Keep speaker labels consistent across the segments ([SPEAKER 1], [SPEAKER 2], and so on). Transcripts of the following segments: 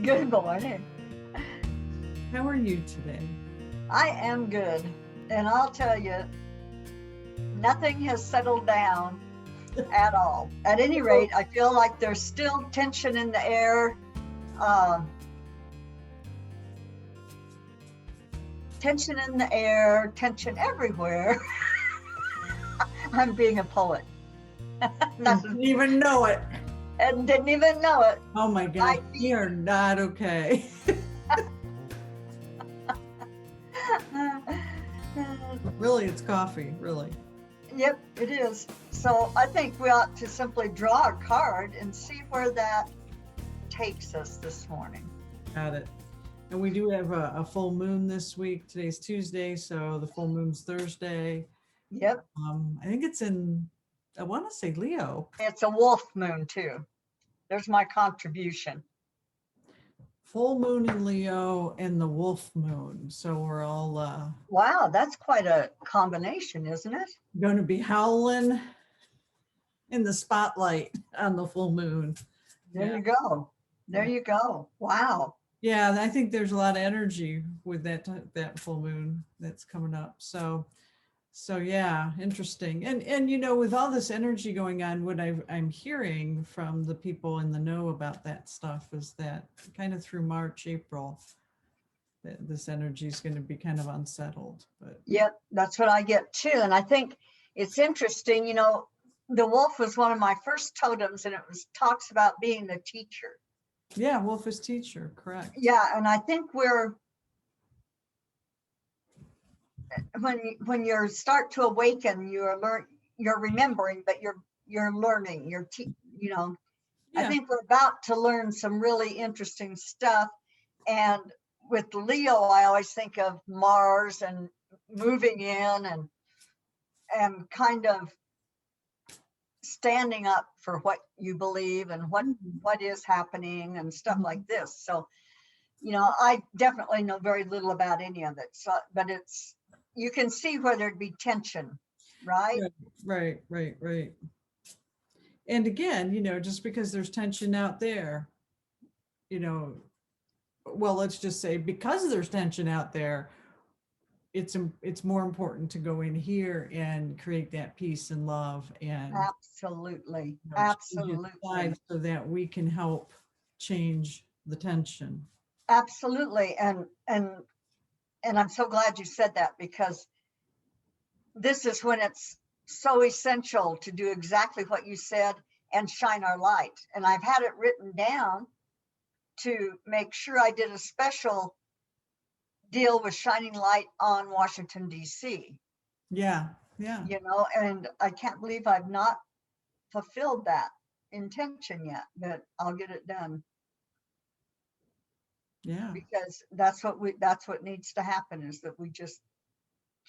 [SPEAKER 1] Good morning.
[SPEAKER 2] How are you today?
[SPEAKER 1] I am good. And I'll tell you, nothing has settled down at all. At any rate, I feel like there's still tension in the air, uh, tension in the air, tension everywhere. I'm being a poet.
[SPEAKER 2] Didn't even know it.
[SPEAKER 1] And didn't even know it.
[SPEAKER 2] Oh my gosh, we are not okay. Really, it's coffee, really.
[SPEAKER 1] Yep, it is. So I think we ought to simply draw a card and see where that takes us this morning.
[SPEAKER 2] Got it. And we do have a full moon this week. Today's Tuesday, so the full moon's Thursday.
[SPEAKER 1] Yep.
[SPEAKER 2] I think it's in, I want to say Leo.
[SPEAKER 1] It's a wolf moon too. There's my contribution.
[SPEAKER 2] Full moon in Leo and the wolf moon. So we're all
[SPEAKER 1] Wow, that's quite a combination, isn't it?
[SPEAKER 2] going to be howling in the spotlight on the full moon.
[SPEAKER 1] There you go. There you go. Wow.
[SPEAKER 2] Yeah, I think there's a lot of energy with that full moon that's coming up. So yeah, interesting. And you know, with all this energy going on, what I'm hearing from the people in the know about that stuff is that kind of through March, April, that this energy is going to be kind of unsettled. But
[SPEAKER 1] yep, that's what I get too. And I think it's interesting, you know, the wolf was one of my first totems, and it talks about being the teacher.
[SPEAKER 2] yeah, wolf is teacher, correct.
[SPEAKER 1] Yeah, and I think when you start to awaken, you're remembering, but you're learning, you know.
[SPEAKER 2] Yeah.
[SPEAKER 1] I think we're about to learn some really interesting stuff. And with Leo, I always think of Mars and moving in and kind of standing up for what you believe and what is happening and stuff like this. So, you know, I definitely know very little about any of it. So, but you can see where there'd be tension, right?
[SPEAKER 2] Right. And again, you know, just because there's tension out there, you know, well, let's just say because there's tension out there, it's more important to go in here and create that peace and love and
[SPEAKER 1] Absolutely.
[SPEAKER 2] you know,
[SPEAKER 1] Absolutely.
[SPEAKER 2] so that we can help change the tension.
[SPEAKER 1] Absolutely. And I'm so glad you said that, because this is when it's so essential to do exactly what you said and shine our light. And I've had it written down to make sure I did a special deal with shining light on Washington, D.C.
[SPEAKER 2] Yeah.
[SPEAKER 1] You know, and I can't believe I've not fulfilled that intention yet, but I'll get it done.
[SPEAKER 2] Yeah.
[SPEAKER 1] Because that's what needs to happen, is that we just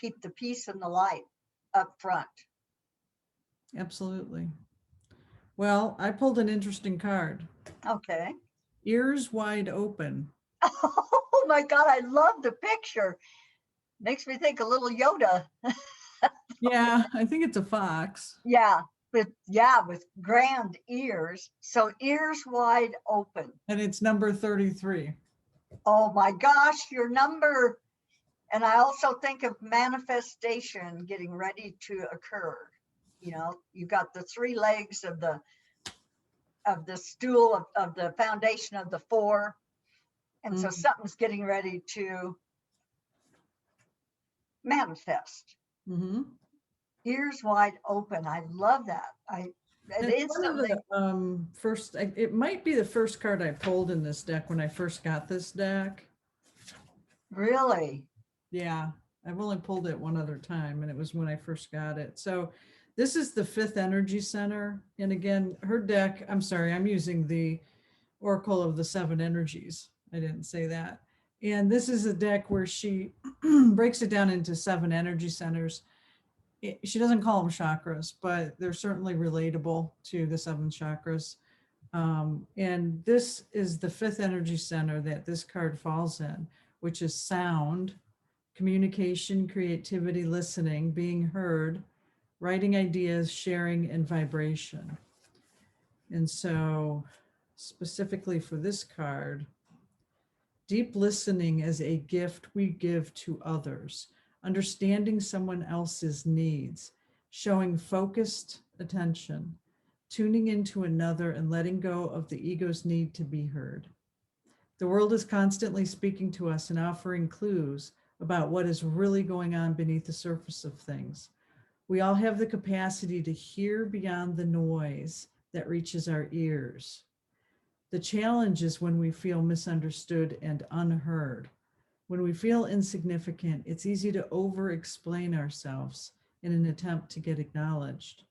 [SPEAKER 1] keep the peace and the light up front.
[SPEAKER 2] Absolutely. Well, I pulled an interesting card.
[SPEAKER 1] Okay.
[SPEAKER 2] Ears wide open.
[SPEAKER 1] Oh my God, I love the picture. Makes me think a little Yoda.
[SPEAKER 2] Yeah, I think it's a fox.
[SPEAKER 1] Yeah, with grand ears. So ears wide open.
[SPEAKER 2] And it's number 33.
[SPEAKER 1] Oh my gosh, your number. And I also think of manifestation getting ready to occur. You know, you got the three legs of the stool of the foundation of the four. And so something's getting ready to manifest.
[SPEAKER 2] Mm-hmm.
[SPEAKER 1] Ears wide open. I love that.
[SPEAKER 2] It's one of the first, it might be the first card I pulled in this deck when I first got this deck.
[SPEAKER 1] Really?
[SPEAKER 2] Yeah, I've only pulled it one other time, and it was when I first got it. So this is the fifth energy center. And again, her deck, I'm sorry, I'm using the Oracle of the Seven Energies. I didn't say that. And this is a deck where she breaks it down into 7 energy centers. She doesn't call them chakras, but they're certainly relatable to the 7 chakras. And this is the 5th energy center that this card falls in, which is sound, communication, creativity, listening, being heard, writing ideas, sharing, and vibration. And so specifically for this card, Deep listening is a gift we give to others, understanding someone else's needs, showing focused attention, tuning into another, and letting go of the ego's need to be heard. The world is constantly speaking to us and offering clues about what is really going on beneath the surface of things. We all have the capacity to hear beyond the noise that reaches our ears. The challenge is when we feel misunderstood and unheard. When we feel insignificant, it's easy to over explain ourselves in an attempt to get acknowledged.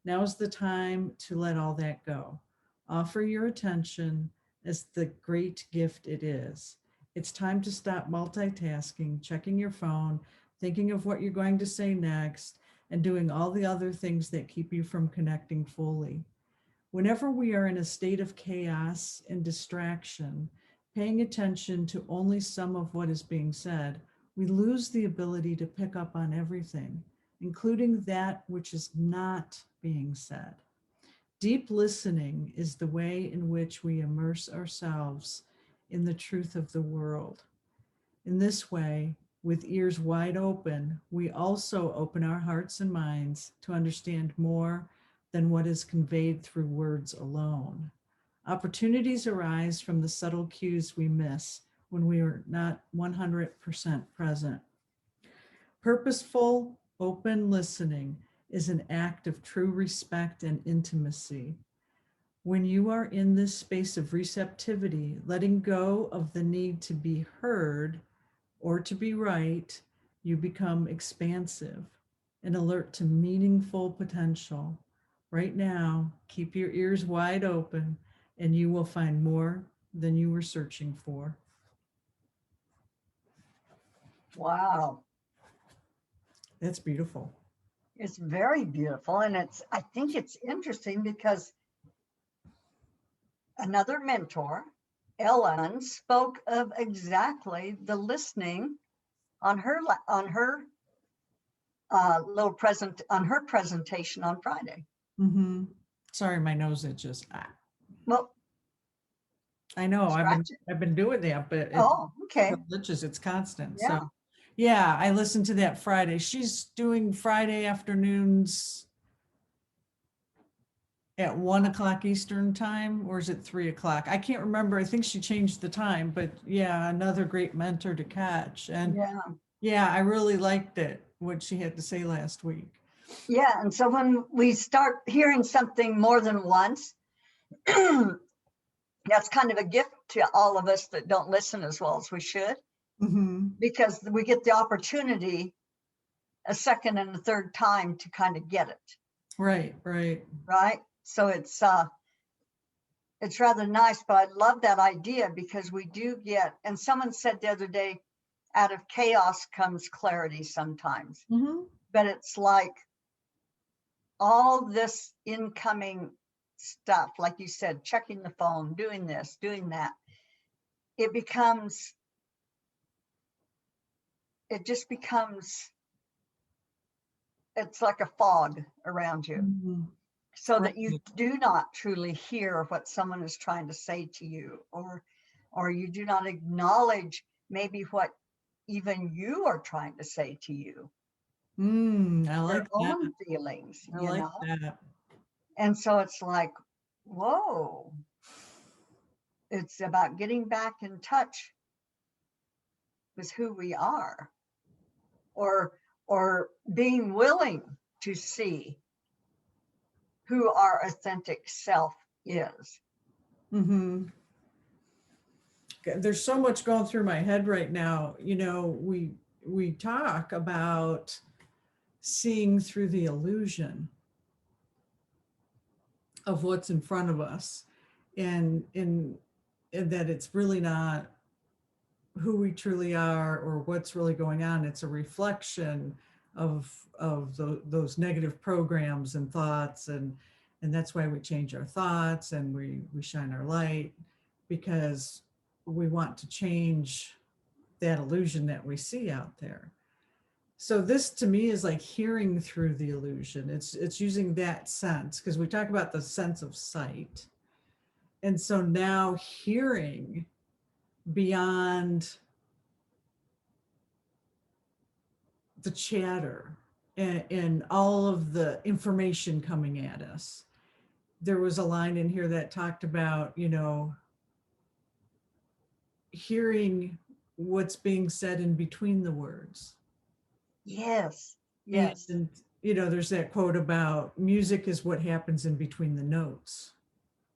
[SPEAKER 2] Now is the time to let all that go. Offer your attention as the great gift it is. It's time to stop multitasking, checking your phone, thinking of what you're going to say next, and doing all the other things that keep you from connecting fully. Whenever we are in a state of chaos and distraction, paying attention to only some of what is being said, we lose the ability to pick up on everything, including that which is not being said. Deep listening is the way in which we immerse ourselves in the truth of the world. In this way, with ears wide open, we also open our hearts and minds to understand more than what is conveyed through words alone. Opportunities arise from the subtle cues we miss when we are not 100% present. Purposeful, open listening is an act of true respect and intimacy. When you are in this space of receptivity, letting go of the need to be heard or to be right, you become expansive and alert to meaningful potential. Right now, keep your ears wide open and you will find more than you were searching for.
[SPEAKER 1] Wow.
[SPEAKER 2] That's beautiful.
[SPEAKER 1] It's very beautiful. And I think it's interesting because another mentor, Ellen, spoke of exactly the listening on her presentation on Friday.
[SPEAKER 2] Mm-hmm. Sorry, my nose itches.
[SPEAKER 1] Well,
[SPEAKER 2] I know
[SPEAKER 1] scratch it.
[SPEAKER 2] I've been doing that, but it
[SPEAKER 1] Okay.
[SPEAKER 2] itches. It's constant.
[SPEAKER 1] Yeah.
[SPEAKER 2] So yeah, I listened to that Friday. She's doing Friday afternoons at 1 o'clock Eastern time, or is it 3 o'clock? I can't remember. I think she changed the time, but yeah, another great mentor to catch. And yeah, I really liked it, what she had to say last week.
[SPEAKER 1] Yeah. And so when we start hearing something more than once, that's kind of a gift to all of us that don't listen as well as we should, because we get the opportunity a second and a third time to kind of get it.
[SPEAKER 2] Right.
[SPEAKER 1] So it's rather nice, but I love that idea because we do get, and someone said the other day, out of chaos comes clarity sometimes. But it's like all this incoming stuff, like you said, checking the phone, doing this, doing that, it just becomes, it's like a fog around you. So that you do not truly hear what someone is trying to say to you, or you do not acknowledge maybe what even you are trying to say to you.
[SPEAKER 2] I like
[SPEAKER 1] your
[SPEAKER 2] that.
[SPEAKER 1] own feelings,
[SPEAKER 2] I like that.
[SPEAKER 1] And so it's like, whoa, it's about getting back in touch with who we are, or being willing to see who our authentic self is.
[SPEAKER 2] There's so much going through my head right now. You know, we talk about seeing through the illusion of what's in front of us, and that it's really not who we truly are or what's really going on. It's a reflection of those negative programs and thoughts, and that's why we change our thoughts and we shine our light, because we want to change that illusion that we see out there. So this to me is like hearing through the illusion. It's using that sense, because we talk about the sense of sight. And so now hearing beyond the chatter and all of the information coming at us. There was a line in here that talked about, hearing what's being said in between the words.
[SPEAKER 1] Yes. Yes.
[SPEAKER 2] And, there's that quote about music is what happens in between the notes,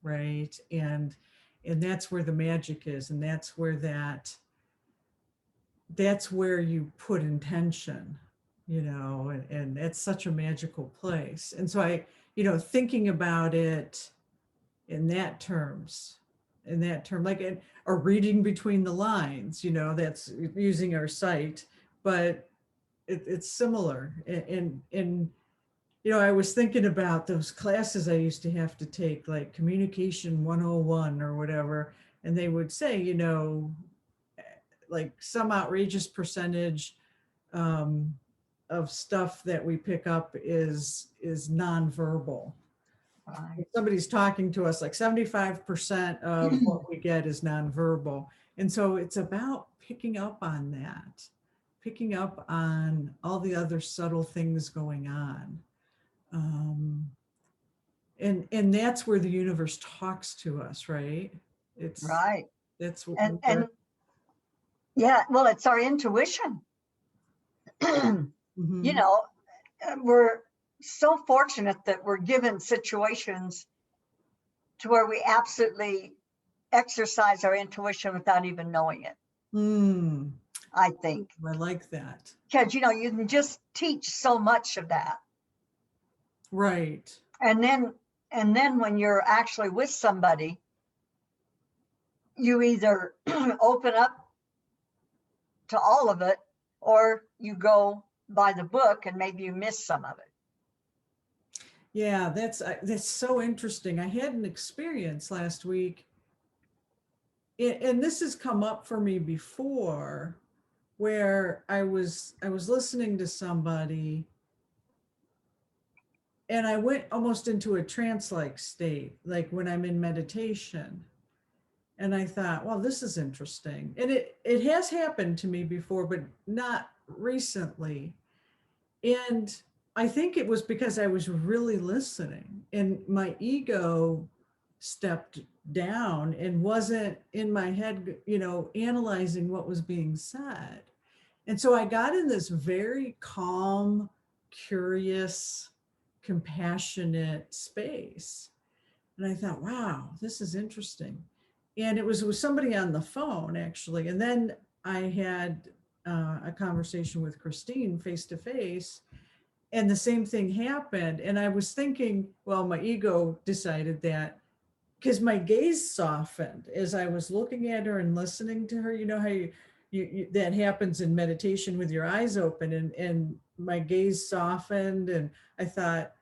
[SPEAKER 2] right? And that's where the magic is. And that's where you put intention, and it's such a magical place. And so thinking about it in that term, like a reading between the lines, that's using our sight, but it's similar. And I was thinking about those classes I used to have to take, like Communication 101 or whatever, and they would say, like some outrageous percentage of stuff that we pick up is nonverbal.
[SPEAKER 1] Right.
[SPEAKER 2] Somebody's talking to us, like 75% of what we get is nonverbal. And so it's about picking up on that, picking up on all the other subtle things going on. And that's where the universe talks to us, right? It's
[SPEAKER 1] right.
[SPEAKER 2] That's what
[SPEAKER 1] And yeah, well, it's our intuition.
[SPEAKER 2] mm-hmm.
[SPEAKER 1] We're so fortunate that we're given situations to where we absolutely exercise our intuition without even knowing it. I think.
[SPEAKER 2] I like that.
[SPEAKER 1] Because, you can just teach so much of that.
[SPEAKER 2] Right.
[SPEAKER 1] And then when you're actually with somebody, you either open up to all of it, or you go by the book and maybe you miss some of it.
[SPEAKER 2] Yeah, that's so interesting. I had an experience last week, and this has come up for me before, where I was listening to somebody, and I went almost into a trance-like state, like when I'm in meditation. And I thought, well, this is interesting. And it has happened to me before, but not recently. And I think it was because I was really listening, and my ego stepped down and wasn't in my head, analyzing what was being said. And so I got in this very calm, curious, compassionate space. And I thought, wow, this is interesting. And it was with somebody on the phone, actually. And then I had a conversation with Christine face to face, and the same thing happened. And I was thinking, well, my ego decided that, because my gaze softened as I was looking at her and listening to her. You know how you that happens in meditation with your eyes open, and my gaze softened, and I thought,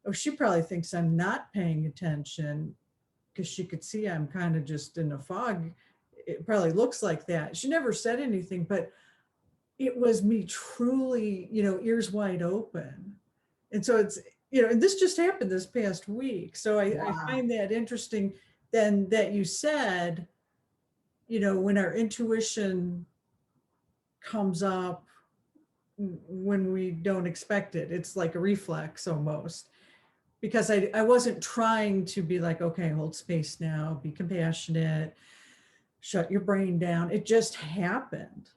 [SPEAKER 2] oh, she probably thinks I'm not paying attention, because she could see I'm kind of just in a fog. It probably looks like that. She never said anything, but it was me truly, ears wide open. And so it's, and this just happened this past week. So I find that interesting then that you said, when our intuition comes up when we don't expect it, it's like a reflex almost. Because I wasn't trying to be like, okay, hold space now, be compassionate, shut your brain down. It just happened,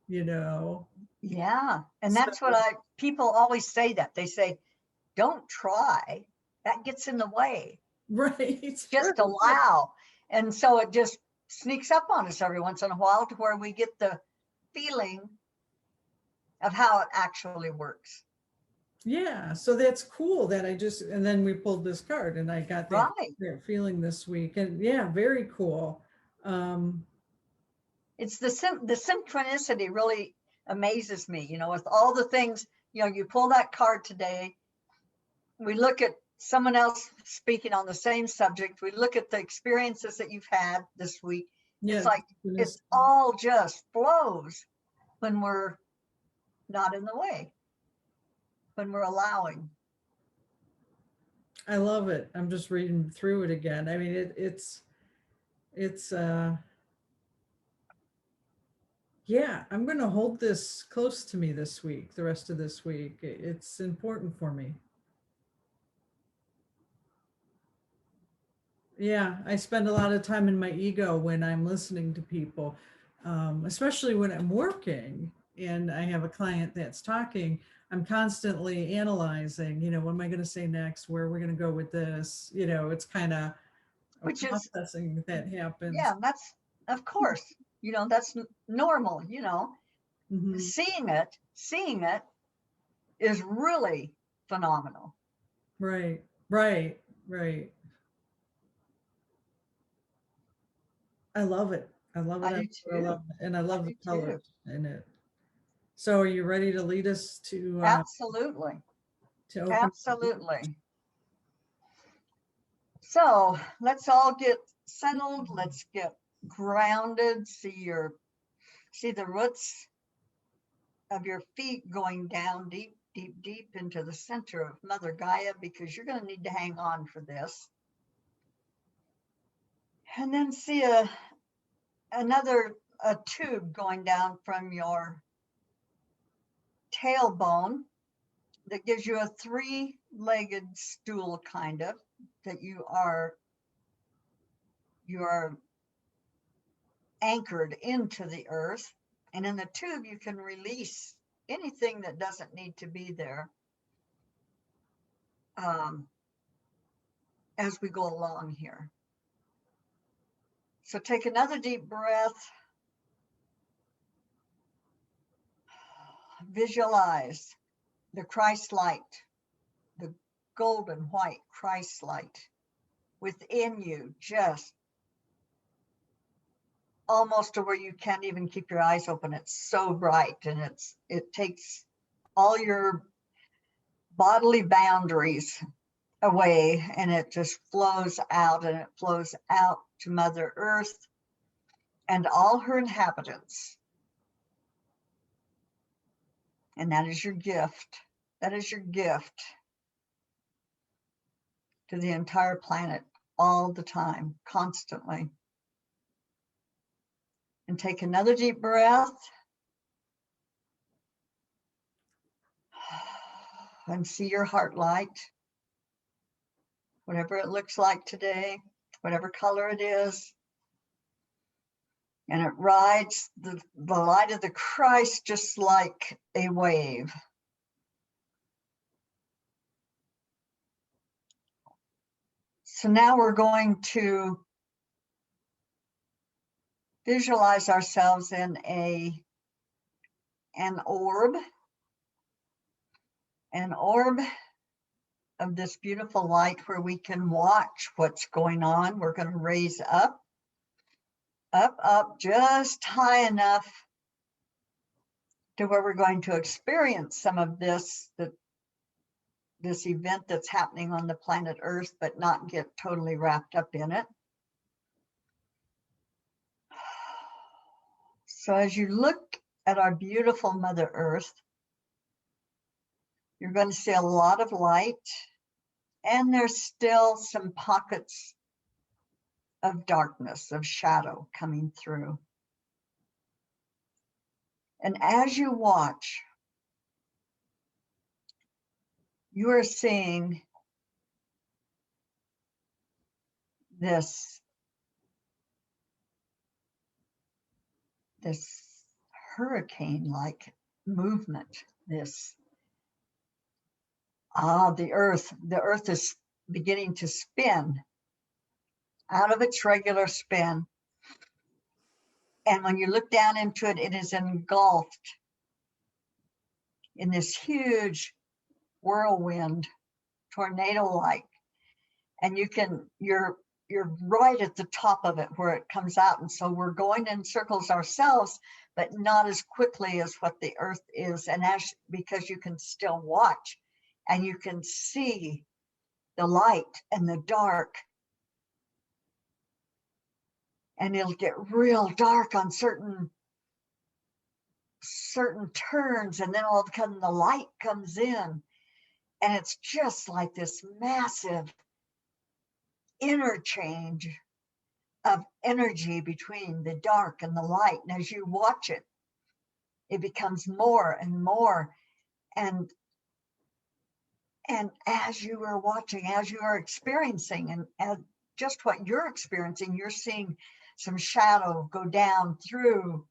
[SPEAKER 1] Yeah. And that's what people always say that. They say, don't try. That gets in the way.
[SPEAKER 2] Right.
[SPEAKER 1] Just allow. And so it just sneaks up on us every once in a while to where we get the feeling of how it actually works.
[SPEAKER 2] Yeah. So that's cool that and then we pulled this card and I got that, that feeling this week. And yeah, very cool.
[SPEAKER 1] It's the synchronicity really amazes me, with all the things, you pull that card today, we look at someone else speaking on the same subject, we look at the experiences that you've had this week. Yeah, it's like it's all just flows when we're not in the way, when we're allowing.
[SPEAKER 2] I love it. I'm just reading through it again. I mean, it's Yeah, I'm going to hold this close to me this week, the rest of this week. It's important for me. Yeah, I spend a lot of time in my ego when I'm listening to people, especially when I'm working and I have a client that's talking. I'm constantly analyzing, what am I going to say next? Where are we going to go with this? It's kind of a
[SPEAKER 1] which is,
[SPEAKER 2] processing that happens.
[SPEAKER 1] yeah, that's, of course, that's normal,
[SPEAKER 2] Hmm.
[SPEAKER 1] seeing it is really phenomenal.
[SPEAKER 2] Right, right, right. I love it. I love it.
[SPEAKER 1] I do
[SPEAKER 2] I
[SPEAKER 1] too.
[SPEAKER 2] love it. And I
[SPEAKER 1] I
[SPEAKER 2] love the
[SPEAKER 1] do too.
[SPEAKER 2] colors in it. So are you ready to lead us
[SPEAKER 1] Absolutely.
[SPEAKER 2] to open?
[SPEAKER 1] Absolutely. So let's all get settled. Let's get grounded. See the roots of your feet going down deep, deep, deep into the center of Mother Gaia, because you're going to need to hang on for this. And then see another tube going down from your tailbone that gives you a three-legged stool, kind of, that you are anchored into the earth. And in the tube, you can release anything that doesn't need to be there as we go along here. So take another deep breath. Visualize the Christ light, the golden white Christ light within you, just almost to where you can't even keep your eyes open. It's so bright, and it takes all your bodily boundaries away, and it just flows out, and it flows out to Mother Earth and all her inhabitants. And that is your gift. That is your gift to the entire planet, all the time, constantly. And take another deep breath. And see your heart light, whatever it looks like today, whatever color it is. And it rides the light of the Christ just like a wave. So now we're going to visualize ourselves in an orb of this beautiful light where we can watch what's going on. We're going to raise up, just high enough to where we're going to experience some of this event that's happening on the planet Earth, but not get totally wrapped up in it. So as you look at our beautiful Mother Earth, you're going to see a lot of light, and there's still some pockets of darkness, of shadow coming through. And as you watch, you are seeing this hurricane-like movement, the earth is beginning to spin out of its regular spin. And when you look down into it, it is engulfed in this huge whirlwind, tornado-like. And you're right at the top of it where it comes out. And so we're going in circles ourselves, but not as quickly as what the earth is. And because you can still watch and you can see the light and the dark. And it'll get real dark on certain turns, and then all of a sudden the light comes in, and it's just like this massive interchange of energy between the dark and the light. And as you watch it, it becomes more and more. And as you are watching, as you are experiencing, and as just what you're experiencing, you're seeing some shadow go down through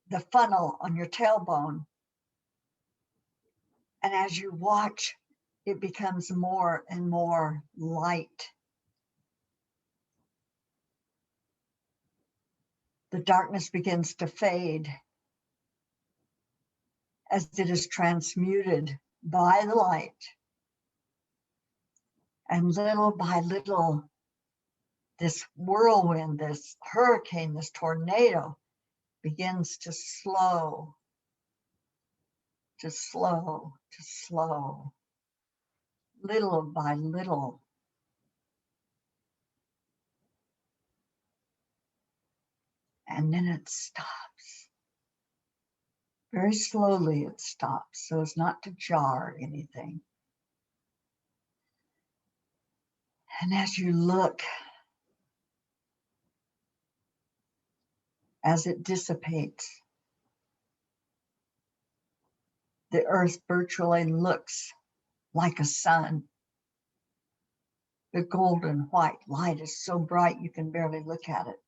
[SPEAKER 1] the funnel on your tailbone. And as you watch, it becomes more and more light. The darkness begins to fade as it is transmuted by the light. And little by little, this whirlwind, this hurricane, this tornado begins to slow, little by little. And then it stops. Very slowly it stops, so as not to jar anything. And as you look, as it dissipates, the earth virtually looks like a sun. The golden white light is so bright you can barely look at it.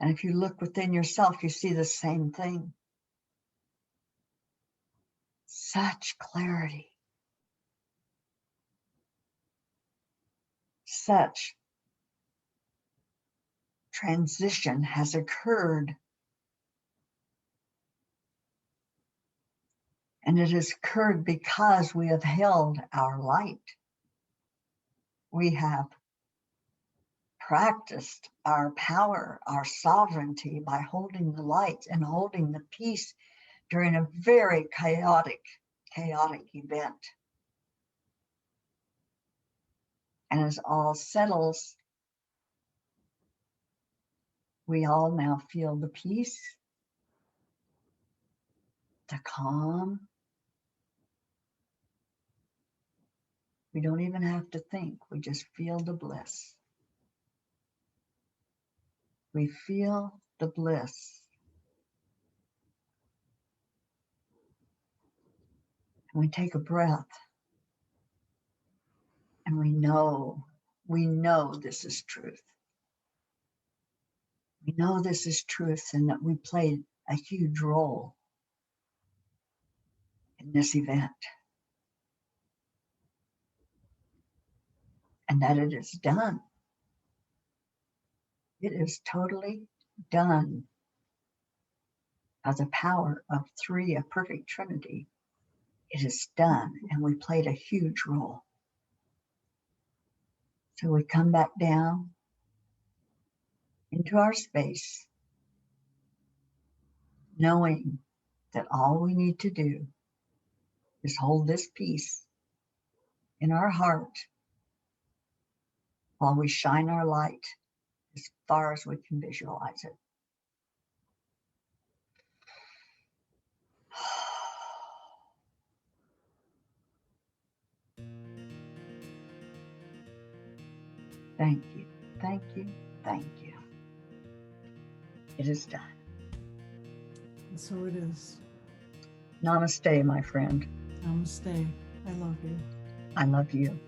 [SPEAKER 1] And if you look within yourself, you see the same thing. Such clarity. Such transition has occurred. And it has occurred because we have held our light. We have practiced our power, our sovereignty by holding the light and holding the peace during a very chaotic event. And as all settles, we all now feel the peace, the calm. We don't even have to think, we just feel the bliss. We feel the bliss. And we take a breath. And we know this is truth. We know this is truth and that we played a huge role in this event. And that it is done. It is totally done by the power of three, a perfect Trinity. It is done, and we played a huge role. So we come back down into our space, knowing that all we need to do is hold this peace in our heart while we shine our light as far as we can visualize it. Thank you, thank you, thank you. It is done.
[SPEAKER 2] And so it is.
[SPEAKER 1] Namaste, my friend.
[SPEAKER 2] Namaste. I love you.
[SPEAKER 1] I love you.